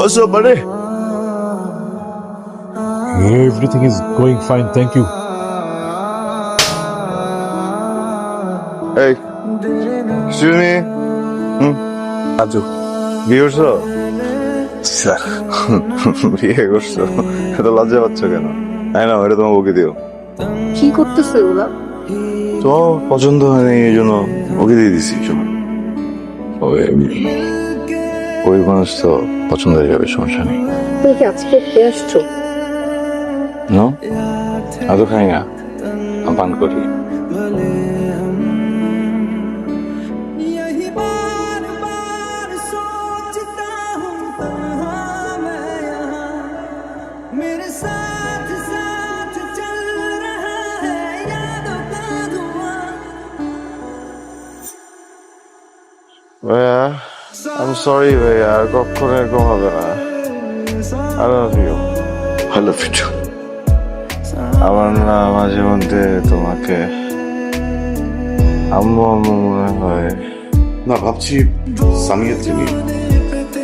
What's up, buddy? Everything is going fine, thank you. Hey, excuse me. Raju. বিয়ে করছো? Sir বিয়ে করছো? এত লজ্জা পাচ্ছ কেন? তাই না, এটা তোমার ওকে দিও। কি করতেছে ওরা? তোমার পছন্দ হয়নি এই জন্য ওকে দিয়ে দিছি। ওই মানুষ তো পছন্দ হয়ে যাবে, সমস্যা নেই। তুমি কি আজকে খেয়ে আসছো? নো, আমি তো খাই না, আমি পান করি। ভাইয়া, I'm sorry ভাইয়া, আর কখনো এরকম হবে না। I love you. I love you too. আমার না মাঝে মধ্যে তোমাকে আম্মু আম্মু মনে হয়। না, ভাবছি সামিয়ার থেকে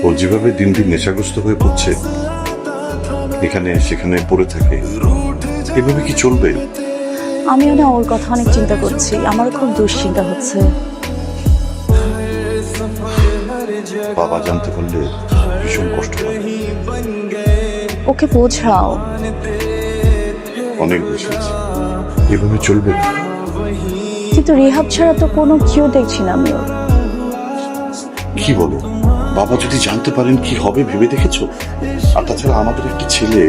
ও যেভাবে দিন দিন নেশাগ্রস্ত হয়ে পড়ছে, এখানে সেখানে পড়ে থাকে, এভাবে কি চলবে? আমিও না ওর কথা অনেক চিন্তা করছি, আমারও খুব দুশ্চিন্তা হচ্ছে। বাবা জানতে পারলে ভীষণ কষ্ট পাবে। ওকে বোঝাও। অনেক বুঝেছি, এভাবে চলবে না। কিন্তু রিহাব ছাড়া তো কোনো কিউ দেখছি না আমি ওর। কি বলো, বাবা যদি জানতে পারেন কি হবে ভেবে দেখেছো? আর তাছাড়া আমাদের একটা ছেলে,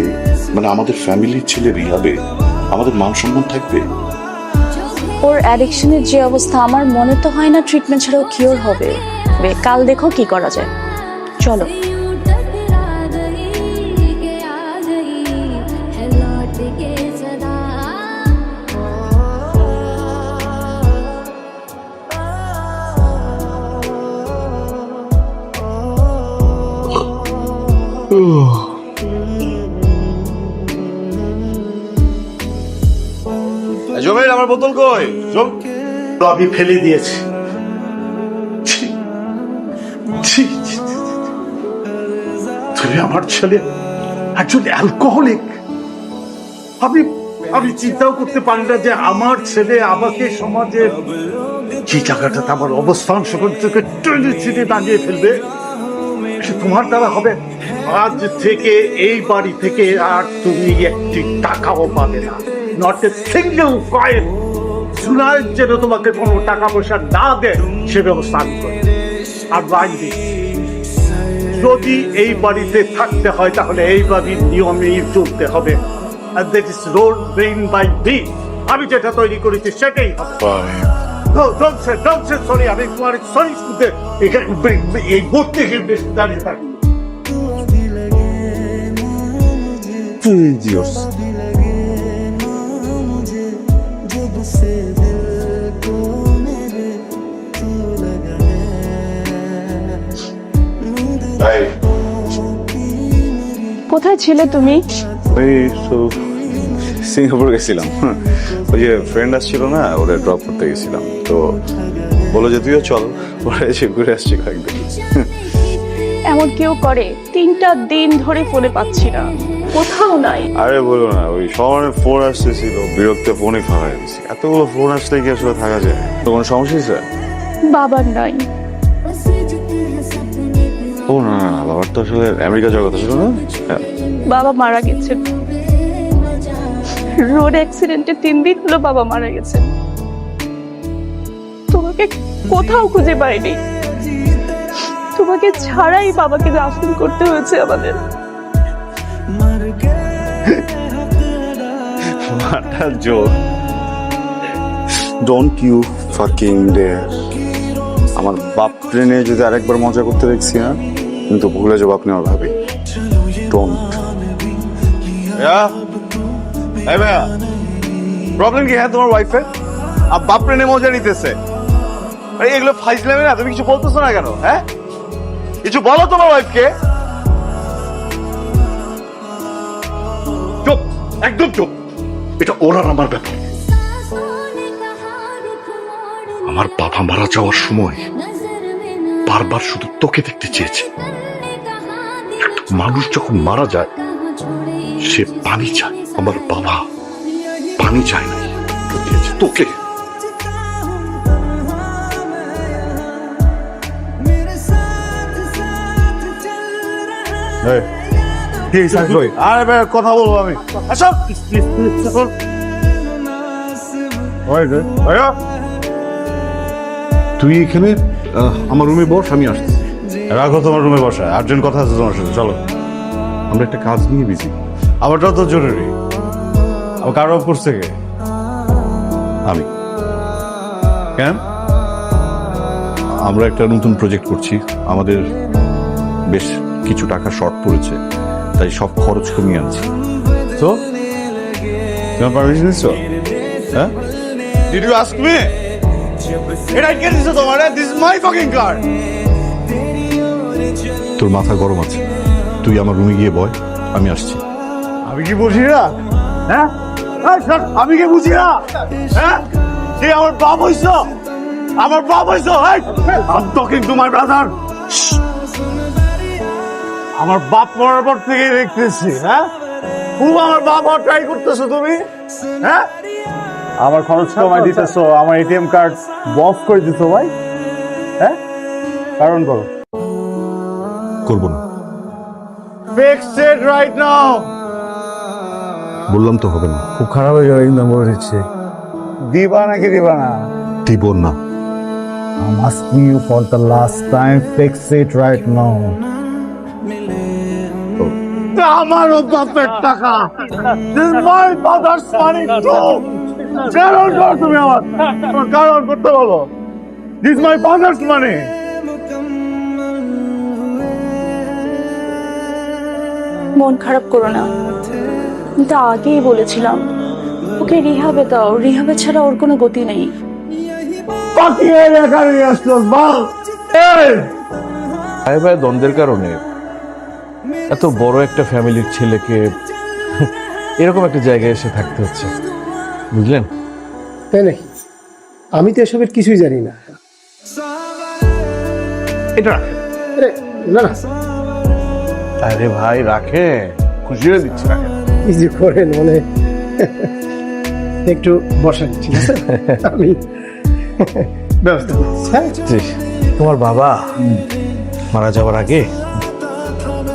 মানে আমাদের ফ্যামিলির ছেলে রিহাবে, আমাদের মান সম্মান থাকবে? ওর অ্যাডিকশনের যে অবস্থা, আমার মনে তো হয় না ট্রিটমেন্ট ছাড়াও কিওর হবে। কাল দেখো কি করা যায়, চলো। জমির আমার বোতল কই? তো আমি ফেলে দিয়েছি। ছি, ছি, ছি, ছি। তুমি আমার ছেলে একজন অ্যালকোহলিক। আমি আমি চিন্তাও করতে পারি না যে আমার ছেলে আমাকে সমাজে যে জায়গাটাতে আমার অবস্থান সেখান থেকে টেনে ছিটে দাঁড়িয়ে ফেলবে। সে তোমার দ্বারা হবে। আজ থেকে এই বাড়ি থেকে আর তুমি একটি টাকাও পাবে না, নট এ সিঙ্গেল কয়েন। সুনাইল যেন তোমাকে কোনো টাকা পয়সা না দেয় সে ব্যবস্থা আমি করি। আর বাইরে যদি এই বাড়িতে থাকতে হয় তাহলে এই বাড়ির নিয়মেই চলতে হবে। আর that is rule made by me. আমি যেটা তৈরি করেছি সেটাই হবে। সরি, আমি তোমার সরি শুনতে এই বোর্ড থেকে বেশি দাঁড়িয়ে থাকি। কোথায় ছিলে তুমি? ওই তো সিঙ্গাপুর গেছিলাম, ওই যে ফ্রেন্ড আসছিল না, ওরা ড্রপ করতে গেছিলাম, তো বলো যে তুইও চল, ওরা এসে ঘুরে আসছি কয়েকদিন। এমন কেউ করে? 3টা দিন ধরে ফোনে পাচ্ছি না, কোথাও নাই। আরে বলো না, ওই সবার ফোন আসতেছিল, বিরক্ত ফোনে ফাঁকা গেছি। এতগুলো ফোন আসলে কি আসলে থাকা যায়? তো কোনো সমস্যা হয়েছে? বাবার নাই। ও না না, বাবার তো আসলে আমেরিকা যাওয়ার কথা ছিল না? বাবা মারা গেছেন রোড অ্যাক্সিডেন্টে। 3 দিন হলো বাবা মারা গেছেন। তোমাকে কোথাও খুঁজে পাইনি, তোমাকে ছাড়াই বাবাকে দাফন করতে হয়েছে আমাদের। What a joke. Don't you fucking dare. আমার বাপ ট্রেনে যদি আরেকবার মজা করতে দেখছি না, কিন্তু ভুলে যাবো আপনি আমার ভাবি। Don't. ভাইয়া, প্রবলেম কি? হ্যাঁ, তোমার ওয়াইফের আর বাপ ট্রেনে মজা নিতেছে। আরে এগুলো ফাইজলামি না, তুমি কিছু বলতেছো না কেন? হ্যাঁ, কিছু বলো তোমার ওয়াইফকে। চুপ, একদম চুপ। এটা ওর আর আমার ব্যাপার। আমার বাবা মারা যাওয়ার সময় বারবার শুধু তোকে দেখতে চেয়েছে। মানুষ যখন মারা যায় সে পানি চায়। আমার বাবা পানি চায় নাই, তোকে। আরে ভাই কথা বলবো আমি। আচ্ছা তুই এখানে আমার রুমে বস, আমি আসছি। রাখো তোমার রুমে বসা, আর্জেন্ট কথা আছে তোমার সাথে, চলো। আমরা একটা কাজ নিয়ে বিজি। আমারটাও তো জরুরি। আমার কারো করছে কে? আমি কেন? আমরা একটা নতুন প্রজেক্ট করছি, আমাদের বেশ কিছু টাকা শর্ট পড়েছে, তাই সব খরচ কমিয়ে আনছি। তো তোমার পারমিশন দিচ্ছ? হ্যাঁ? Did you ask me? এটা কে দিছে তোমার? This is my fucking car. তোর মাথা গরম আছে, তুই আমার রুমে গিয়ে বয়, আমি আসছি। আমি কি বুঝি না? হ্যাঁ? আমি কি বুঝি না? হ্যাঁ? যে আমার বাপ হইছ, আমার বাপ হইছ। I'm talking to my brother. আমার বাপ মরার পর থেকে দেখতেছি, হ্যাঁ? খুব আমার বাপ হওয়ার ট্রাই করতেছো তুমি, হ্যাঁ? আমার খরচ কমাই দিতেছো, আমার এটিএম কার্ড বফ করে দিছো ভাই, হ্যাঁ? কারণ করো। করবো না, Fix it right now. বললাম তো হবে না। খুব খারাপ হয়ে যাবে কিন্তু মনে হচ্ছে। দিবা নাকি দিবা না? দিব না। I'm asking you for the last time, fix it right now. আমারও বাপের টাকা, this is my father's money too. কারণ করো তুমি আমার, কারণ করতে বলো। This is my father's money. মন খারাপ করো না, কিন্তু আগেই বলেছিলাম ওকে রিহাবে দাও, রিহাবে ছাড়া ওর কোনো গতি নেই। পাঠিয়ে রেখা নিয়ে আসলো বল। ভাই ভাই দ্বন্দ্বের কারণে এত বড় একটা ফ্যামিলির ছেলেকে এরকম একটা জায়গায় এসে থাকতে হচ্ছে, বুঝলেন? তাই নাকি? আমি তো এসবের কিছুই জানি না। এটা রাখেন। আরে না না, আরে ভাই রাখে, খুশি হয়ে দিচ্ছি, রাখেন। কি যে করেন মানে, একটু বসেন, ঠিক আছে? আমি ব্যবস্থা করছি। হ্যাঁ, তোমার বাবা মারা যাওয়ার আগে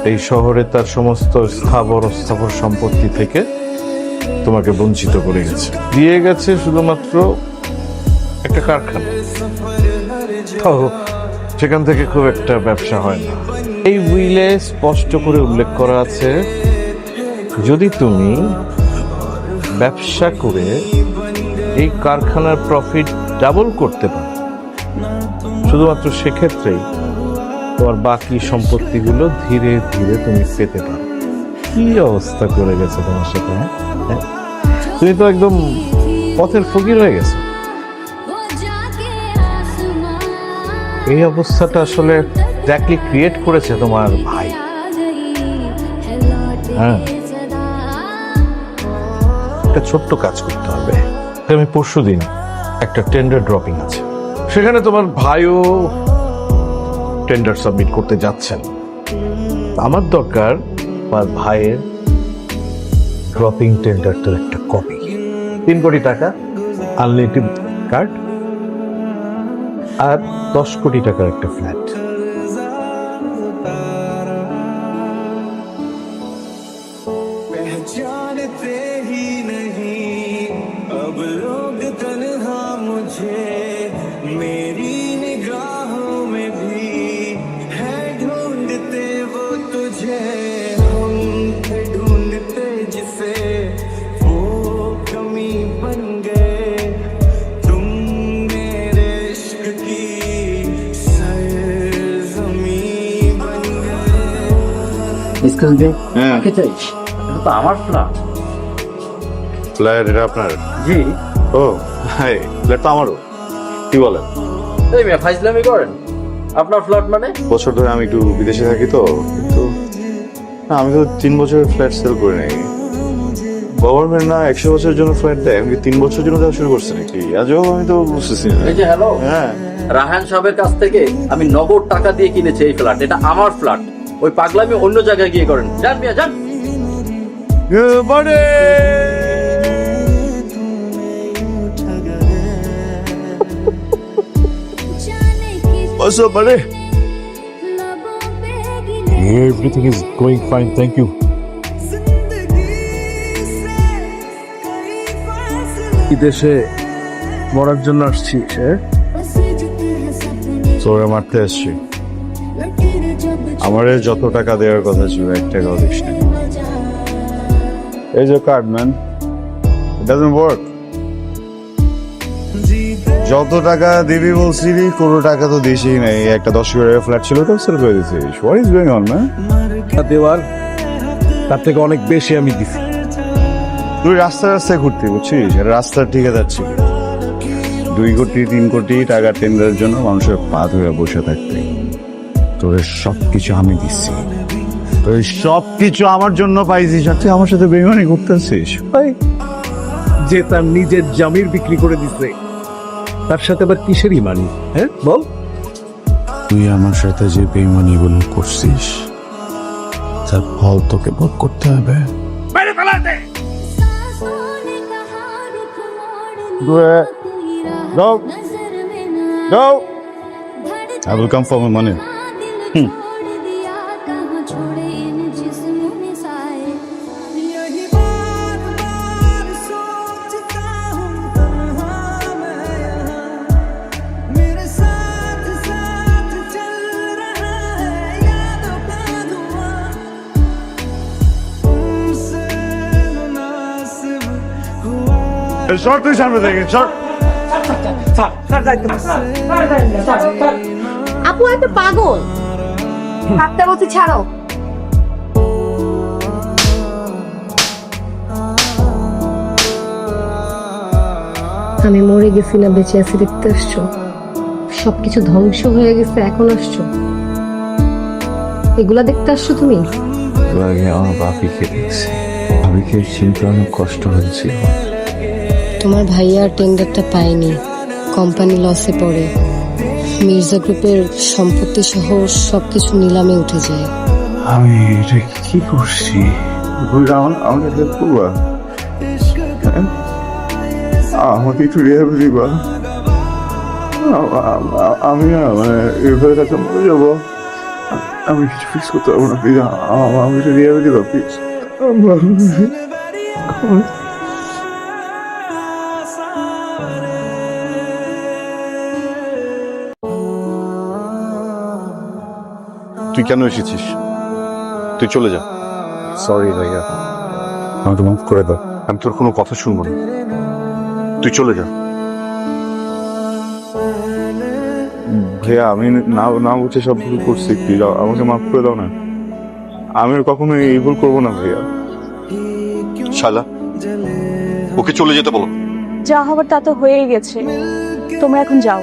এই শহরে তার সমস্ত স্থাবর সম্পত্তি থেকে তোমাকে বঞ্চিত করে গেছে, দিয়ে গেছে শুধুমাত্র একটা কারখানা। তো সেখান থেকে খুব একটা ব্যবসা হয় না। এই উইলে স্পষ্ট করে উল্লেখ করা আছে, যদি তুমি ব্যবসা করে এই কারখানার প্রফিট ডাবল করতে পারো, শুধুমাত্র সেক্ষেত্রেই তোমার বাকি সম্পত্তিগুলো ধীরে ধীরে তুমি পেতে পারো। কি অবস্থা করে গেছে তোমার সাথে, হ্যাঁ? তুমি তো একদম পথের ফকির হয়ে গেছো। এই অবস্থাটা আসলে এক্স্যাক্টলি ক্রিয়েট করেছে তোমার ভাই। হ্যাঁ, একটা ছোট্ট কাজ করতে হবে। আমি পরশুদিন একটা টেন্ডার ড্রপিং আছে, সেখানে তোমার ভাইও টেন্ডার সাবমিট করতে যাচ্ছেন। আমার দরকার আমার ভাইয়ের ড্রপিং টেন্ডারটার একটা কপি। 3 কোটি টাকা আনলিমিটেড কার্ড আর 10 কোটি টাকার একটা ফ্ল্যাট। पहचानते ही नहीं अब लोग तन्हा मुझे, मेरी निगाहों में भी है ढूंढते वो तुझे, हम थे ढूंढते जिसे वो कमी बन गए, तुम मेरे इश्क की सरजमी बन गए। এক্সকিউজ মি, হ্যাঁ, কে চাই? এটা তো আমার ফ্ল্যাট। ফ্ল্যাট এটা আপনার? জি। ও হাই, ফ্ল্যাট তো আমারও। কি বলেন? এই মেয়ে ফাইজলামি করেন? আপনার ফ্ল্যাট মানে? বছর ধরে আমি একটু বিদেশে থাকি তো, কিন্তু না, আমি তো 3 বছরের ফ্ল্যাট সেল করে নেই। গভর্নমেন্ট না 100 বছরের জন্য ফ্ল্যাট দেয়, আমি 3 বছরের জন্য দেওয়া শুরু করছে নাকি? আজও আমি তো বুঝতেছি না। এই যে হ্যালো, হ্যাঁ, রাহান সাহেবের কাছ থেকে আমি নগদ টাকা দিয়ে কিনেছি এই ফ্ল্যাট। এটা আমার ফ্ল্যাট, ওই পাগলামি অন্য জায়গায় গিয়ে করেন। যান মিয়া যান। Good morning! What's up, buddy? Everything is going fine, thank you. দেশে মরার জন্য আসছিস তোরে মারতে আসছি। আমারে যত টাকা দেওয়ার কথা ছিল 1 টাকাও দিস না। এই যে card man, it doesn't work. যত টাকা দিবি বলছিলি কোনো টাকা তো দিসই নাই। একটা 10 কোটি টাকা ফ্ল্যাট ছিল তো সেল করে দিছিস। What is going on man? দেওয়ার তার থেকে অনেক বেশি আমি দিছি। তুই রাস্তায় রাস্তায় ঘুরতে বুঝছিস, রাস্তা ঠিক যাচ্ছি 2 কোটি 3 কোটি টাকা টেন্ডারের জন্য মানুষের পা ধরে বসে থাকতে। তোর সবকিছু আমি দিচ্ছি, তোর সবকিছু আমার জন্য পাইছিস, আর তুই আমার সাথে বেইমানি করতেছিস। যে তার নিজের জমির বিক্রি করে দিছে তার সাথে আবার কিসের ইমানি? হ্যাঁ বল। তুই আমার সাথে যে বেইমানিগুলো করছিস তার ফল তোকে ভোগ করতে হবে। Go. Go. I will come for my money. Short তুই সামনে থেকে short. আপু একটা পাগল, হাতটা বলতে ছাড়ো। আমি মরে গেছি না বেঁচে আছি দেখতে আসছো? সবকিছু ধ্বংস হয়ে গেছে এখন আসছো? এগুলা দেখতে আসছো তুমি? আগে আমার বাপিকে দেখছি, ভাবিকে চিনতে অনেক কষ্ট হয়েছিল। তোমার ভাইয়া টেন্ডারটা পায়নি, কোম্পানি লসে পড়ে, মির্জা গ্রুপের সম্পত্তি সহ সবকিছু নিলামে উঠে যায়। আমি এটা কি করছি? আমাকে হেল্প করবা? আমাকে একটু রেহাই দিবা? আমি না মানে এভাবে কাছে মরে যাবো, আমি কিছু ফিক্স করতে পারবো না, প্লিজ আমি একটু রেহাই দিবা প্লিজ। তুই কেন এসেছিস? তুই চলে যা। সরি ভাইয়া, আমাকে মাফ করে দাও। আমি তোর কোনো কথা শুনবো না, তুই চলে যা। ভাইয়া আমি না বুঝে সব ভুল করছি, প্লিজ আমাকে মাফ করে দাও না। আমি আর কখনো এই ভুল করবো না ভাইয়া। শালা, ওকে চলে যেতে বলো। যা হবার তা তো হয়েই গেছে, তোমরা এখন যাও।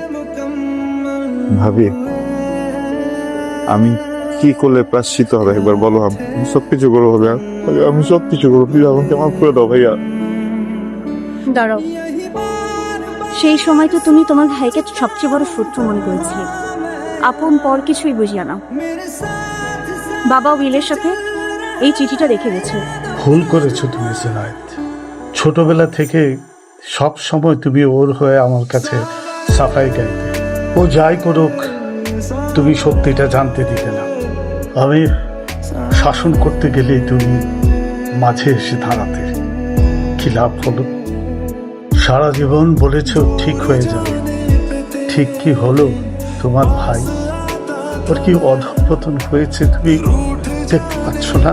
ভাবি আমি কি করলে প্রাশ্চিত হবে একবার বলো? আমি সবকিছু করবো হবে, আমি সবকিছু করবো, প্লিজ আমাকে মাফ করে দাও ভাইয়া। দাঁড়াও, সেই সময় তো তুমি তোমার ভাইকে সবচেয়ে বড় শত্রু মনে করেছিলে, আপন পর কিছুই বুঝিয়া না। বাবা উইলের সাথে এই চিঠিটা রেখে গেছে। ভুল করেছো তুমি জেনায়েত। ছোটবেলা থেকে সব সময় তুমি ওর হয়ে আমার কাছে সাফাই গাইতে। ও যাই করুক তুমি সত্যিটা জানতে দিতে না। আমি শাসন করতে গেলেই তুমি মাঝে এসে দাঁড়াতে। কি লাভ হলো? সারা জীবন বলেছ ঠিক হয়ে যাবে, ঠিক কি হলো? তোমার ভাই ওর কি অধঃপতন হয়েছে তুমি দেখতে পাচ্ছ না?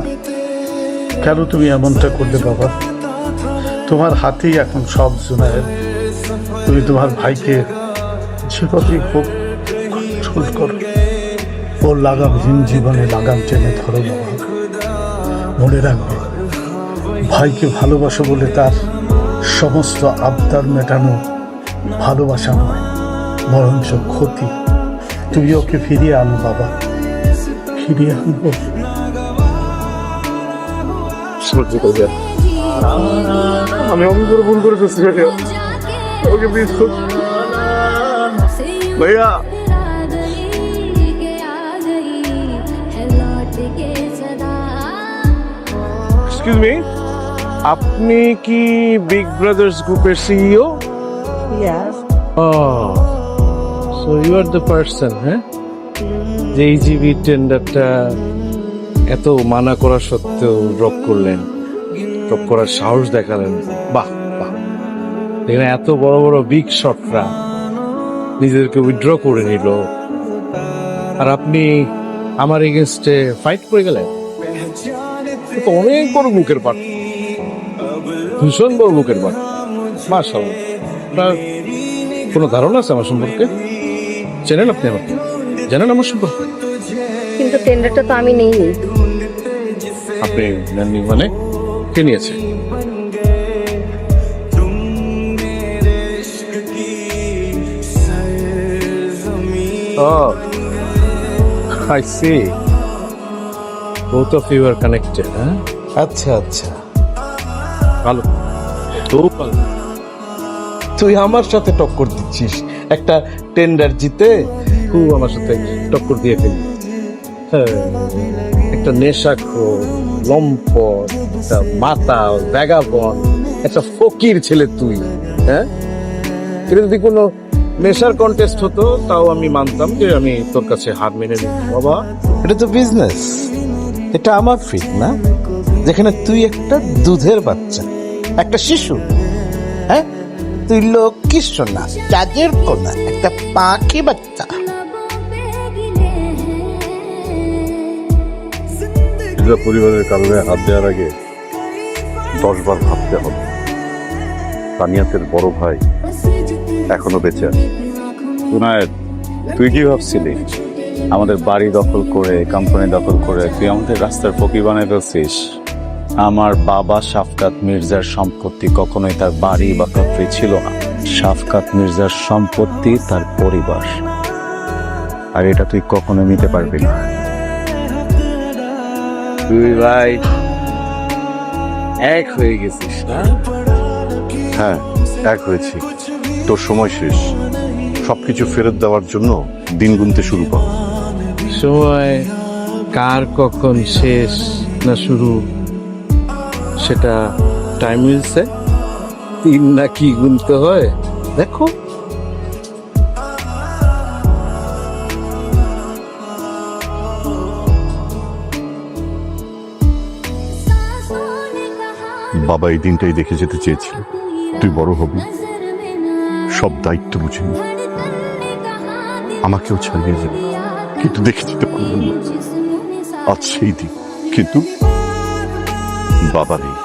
কেন তুমি এমনটা করলে বাবা? তোমার হাতেই এখন সব জুনায়েদ। তুমি তোমার ভাইকে যেভাবেই হোক কন্ট্রোল করো। ওর লাগামহীন জীবনে লাগাম টেনে ধরো বাবা। মনে রাখবে, ভাইকে ভালোবাসো বলে তার সমস্ত আবদার মেটানো ভালোবাসা নয়, বরঞ্চ ক্ষতি। তুমি ওকে ফিরিয়ে আনো বাবা, ফিরিয়ে আনবো। আমি অনেক বড় ভুল করে ফেলছি ওকে প্লিজ ভাইয়া। এক্সকিউজ মি, আপনি কি বিগ ব্রাদার্স গ্রুপের CEO? So you are the person, হ্যাঁ, যে ইজিবি টেন্ডারটা এত মানা করা সত্ত্বেও ড্রপ করলেন, ড্রপ করার সাহস দেখালেন। বাহ বাহ, এখানে এত বড় বড় বিগ শটরা নিজেদেরকে উইথড্র করে নিল, আর আপনি আমার এগেনস্টে ফাইট করে গেলেন। তো অনেক বড় বুকের পাট, ভীষণ বড় বুকের পাট। মাশাআল্লাহ, আপনার কোনো ধারণা আছে আমার সম্পর্কে? চেনেন আপনি আমাকে? জানেন আমার সম্পর্কে? কিন্তু টেন্ডারটা তো আমি নেইনি। আপনি নেননি মানে? কে নিয়েছে? Oh, I see. Both of you are connected, huh? আচ্ছা আচ্ছা, ভালো, খুব ভালো। তুই আমার সাথে টক্কর দিচ্ছিস, একটা টেন্ডার জিতে খুব আমার সাথে টক্কর দিয়ে ফেলবি। হ্যাঁ, একটা নেশাখোর, লম্পট, একটা মাতাল, ভ্যাগাবন্ড, একটা ফকির ছেলে তুই। হ্যাঁ, এটা যদি কোনো নেশার কন্টেস্ট হতো তাও আমি মানতাম যে আমি তোর কাছে হার মেনে নিই। বাবা, এটা তো বিজনেস, এটা আমার ফিট না, যেখানে তুই একটা দুধের বাচ্চা, একটা শিশু। হ্যাঁ, তুই লক্ষ্মীর সোনা, চাঁদের কোনা, একটা পাখি বাচ্চা। পরিবারের কারণে হাত দেওয়ার আগে 10 বার ভাবতে হবে। তানিয়াতের বড় ভাই এখনো বেঁচে আছে। জুনায়েদ, তুই কি ভাবছিলি আমাদের বাড়ি দখল করে, কোম্পানি দখল করে তুই আমাদের রাস্তার ফকির বানাই ফেলছিস? আমার বাবা শাফকাত মির্জার সম্পত্তি কখনোই তার বাড়ি বা ফ্যাক্টরি ছিল না। শাফকাত মির্জার সম্পত্তি তার পরিবার, আর এটা তুই কখনো নিতে পারবি না। তুই ভাই এক হয়ে গেছিস না? হ্যাঁ, এক হয়েছি। তোর সময় শেষ, সবকিছু ফেরত দেওয়ার জন্য দিন গুনতে শুরু কর। সময় কার কখন শেষ না শুরু সেটা টাইম মিলছে, দিন না কি গুনতে হয় দেখো। বাবা এই দিনটাই দেখে যেতে চেয়েছিল, তুই বড় হবি, সব দায়িত্ব বুঝে নিবি, আমাকেও ছাড়িয়ে যাবে, কিন্তু দেখে যেতে পারলাম না। আজ সেই দিন, কিন্তু বাবা নেই।